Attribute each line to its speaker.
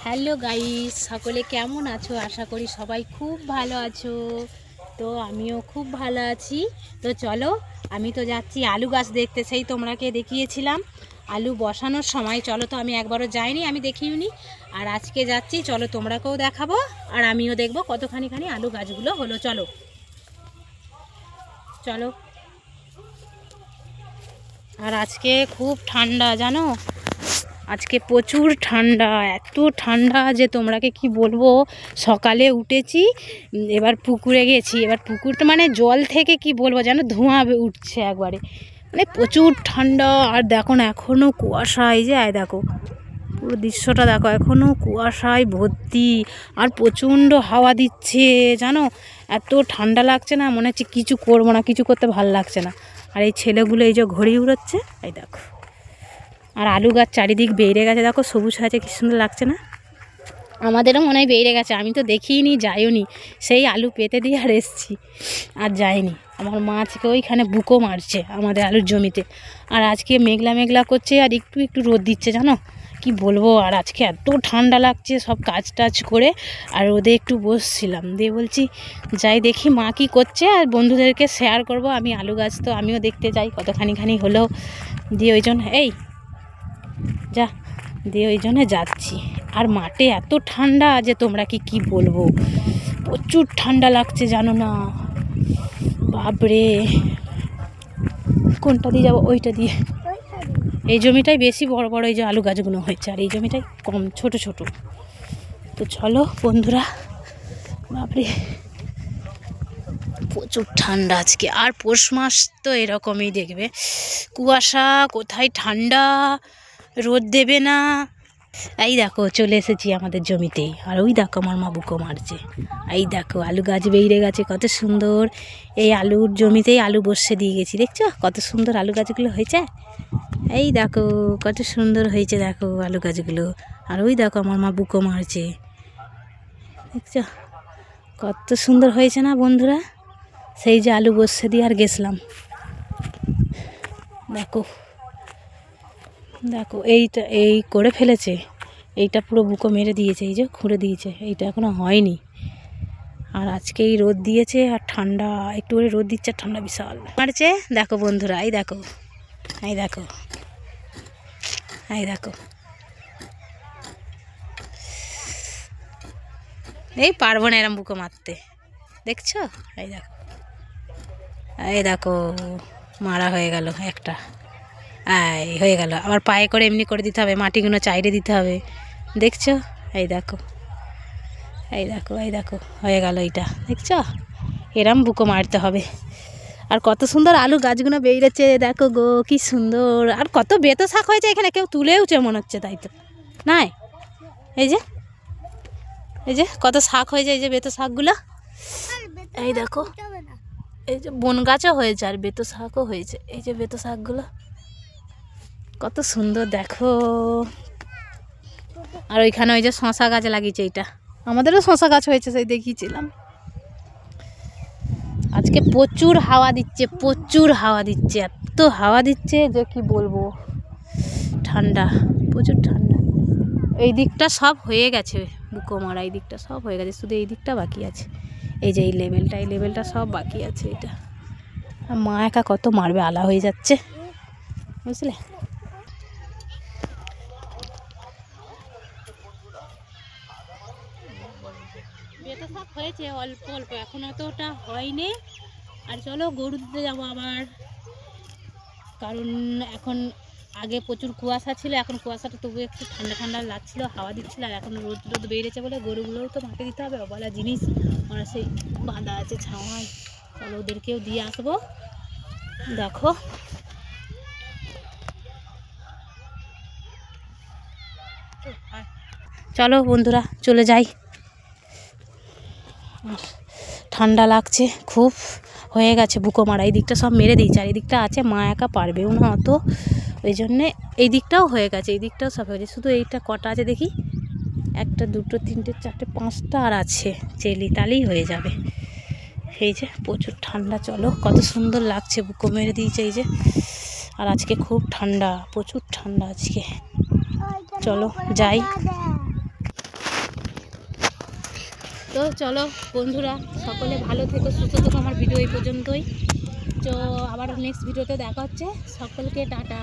Speaker 1: Hello guys, সকলে কেমন আছো? আশা করি সবাই খুব ভালো আছো। তো আমিও খুব ভালো আছি। তো চলো, আমি তো যাচ্ছি আলু গাছ দেখতে। সেই তোমরাকে দেখিয়েছিলাম আলু বসানোর সময়। চলো, তো আমি একবারও যাইনি, আমি দেখিওনি। আর আজকে যাচ্ছি, চলো তোমরাকেও দেখাবো আর আমিও দেখবো কতখানি আলু গাছগুলো হলো। চলো চলো। আর আজকে খুব ঠান্ডা, জানো, আজকে প্রচুর ঠান্ডা, এত ঠান্ডা যে তোমরাকে কি বলবো। সকালে উঠেছি, এবার পুকুরে গেছি, এবার পুকুরটা মানে জল থেকে কি বলবো যেন ধোঁয়া উঠছে একবারে, মানে প্রচুর ঠান্ডা। আর দেখো না, এখনও কুয়াশা, এই যে দেখো পুরো দৃশ্যটা দেখো, এখনও কুয়াশায় ভর্তি। আর প্রচণ্ড হাওয়া দিচ্ছে, জানো, এত ঠান্ডা লাগছে না, মনে হচ্ছে কিছু করবো না, কিছু করতে ভালো লাগছে না। আর এই ছেলেগুলো এই যে ঘড়ি উড়োচ্ছে, এই দেখো। আর আলু গাছ চারিদিক বেড়ে গেছে, দেখো সবুজ হয়েছে, কি সুন্দর লাগছে না? আমাদেরও মনে হয় বেড়ে গেছে, আমি তো দেখিইনি, যাইওনি। সেই আলু পেতে দিয়ে আর এসছি, আর যাইনি। আমার মা আজকে ওইখানে বুকো মারছে আমাদের আলুর জমিতে। আর আজকে মেঘলা মেঘলা করছে, আর একটু একটু রোদ দিচ্ছে, জানো, কি বলবো। আর আজকে এত ঠান্ডা লাগছে, সব কাজ টাজ করে আর রোদে একটু বসছিলাম, দিয়ে বলছি যাই দেখি মা কি করছে, আর বন্ধুদেরকে শেয়ার করব। আমি আলু গাছ তো আমিও দেখতে যাই, কতখানি হলেও। দিয়ে ওই জন্য যা দিয়ে ওই জন্য যাচ্ছি। আর মাঠে এত ঠান্ডা যে তোমরা কি বলবো, প্রচুর ঠান্ডা লাগছে, জানো না, বাপরে। কোনটা দিয়ে যাবো? ওইটা দিয়ে। এই জমিটাই বেশি বড় বড় এই যে আলু গাছগুলো হয়েছে, আর এই জমিটাই কম ছোট ছোট। তো চলো বন্ধুরা, বাপরে প্রচুর ঠান্ডা আজকে। আর পৌষ মাস তো এরকমই দেখবে, কুয়াশা, কোথায় ঠান্ডা, রোদ দেবে না। এই দেখো চলে এসেছি আমাদের জমিতে, আর ওই দেখো আমার মা বুকো মারছে। এই দেখো আলু গাছ বেরিয়ে গেছে, কত সুন্দর। এই আলুর জমিতেই আলু বসে দিয়ে গেছি, দেখছো কত সুন্দর আলু গাছগুলো হয়েছে। এই দেখো কত সুন্দর হয়েছে, দেখো আলু গাছগুলো। আর ওই দেখো আমার মা বুকো মারছে, দেখছো কত সুন্দর হয়েছে না বন্ধুরা। সেই যে আলু বসে দিয়ে আর গেছিলাম, দেখো দেখো এইটা এই করে ফেলেছে, এইটা পুরো বুকো মেরে দিয়েছে, এই যে খুঁড়ে দিয়েছে, এইটা এখনো হয়নি। আর আজকে এই রোদ দিয়েছে, আর ঠান্ডা একটু করে রোদ দিচ্ছে, ঠান্ডা বিশাল মারছে। দেখো বন্ধুরা, এই দেখো, এই দেখো, এই দেখো, এই পারবো না এরম বুকো মারতে, দেখছো? এই দেখো, এই দেখো মারা হয়ে গেল একটা, এই হয়ে গেল। আবার পায়ে করে এমনি করে দিতে হবে, মাটিগুলো চাইড়ে দিতে হবে, দেখছো? এই দেখো, এই দেখো, এই দেখো হয়ে গেল এইটা, দেখছো? এরম বুকো মারতে হবে। আর কত সুন্দর আলু গাছগুলো বেরিয়েছে, দেখো গো কি সুন্দর। আর কত বেতো শাক হয়েছে এখানে, কেউ তুলেওছে মনে হচ্ছে, তাই তো নাই? এই যে এই যে কত শাক হয়েছে, এই যে বেতো শাকগুলো, এই দেখো, এই যে বন গাছও হয়েছে আর বেতো শাকও হয়েছে, এই যে বেতো শাকগুলো কত সুন্দর, দেখো। আর ওইখানে ওই যে শশা গাছ লাগিয়েছে, এইটা আমাদেরও শশা গাছ হয়েছে, সেই দেখিয়েছিলাম। আজকে প্রচুর হাওয়া দিচ্ছে, প্রচুর হাওয়া দিচ্ছে, এত হাওয়া দিচ্ছে যে কি বলবো। ঠান্ডা, প্রচুর ঠান্ডা। এই দিকটা সব হয়ে গেছে বুকো মারা, এই দিকটা সব হয়ে গেছে, শুধু এই দিকটা বাকি আছে। এই যে এই লেভেলটা সব বাকি আছে। এটা আর মা একা কত মারবে, আলা হয়ে যাচ্ছে, বুঝলে? বেতো শাক হয়েছে অল্প অল্প, এখন অতটা হয়নি। আর চলো গরু দিতে যাবো আবার, কারণ এখন আগে প্রচুর কুয়াশা ছিল, এখন কুয়াশাটা তবু একটু ঠান্ডা ঠান্ডা লাগছিল, হাওয়া দিচ্ছিল। আর এখন রোদ বেরিয়েছে বলে গরুগুলোও তো মাঠে দিতে হবে, অবলা জিনিস, ওরা সেই বাঁধা আছে ছাওয়ায়। চলো ওদেরকেও দিয়ে আসবো, দেখো। চলো বন্ধুরা চলে যাই, ঠান্ডা লাগছে খুব, হয়ে গেছে বুকো মারা। এই দিকটা সব মেরে দিয়েছে, আর এই দিকটা আছে, মা একা পারবেও না অত, ওই জন্যে এই দিকটাও হয়ে গেছে, এই দিকটাও সব হয়ে গেছে। শুধু এইটা কটা আছে দেখি, একটা দুটো তিনটে চারটে পাঁচটা আর আছে, চেলি তালেই হয়ে যাবে। এই যে প্রচুর ঠান্ডা, চলো কত সুন্দর লাগছে, বুকো মেরে দিয়েছে এই যে। আর আজকে খুব ঠান্ডা, প্রচুর ঠান্ডা আজকে। চলো যাই। তো চলো বন্ধুরা, সকলে ভালো থেকো, সুস্থ থেকো। আমার ভিডিও এই পর্যন্তই। তো আবার নেক্সট ভিডিওতে দেখা হচ্ছে। সকলকে টাটা।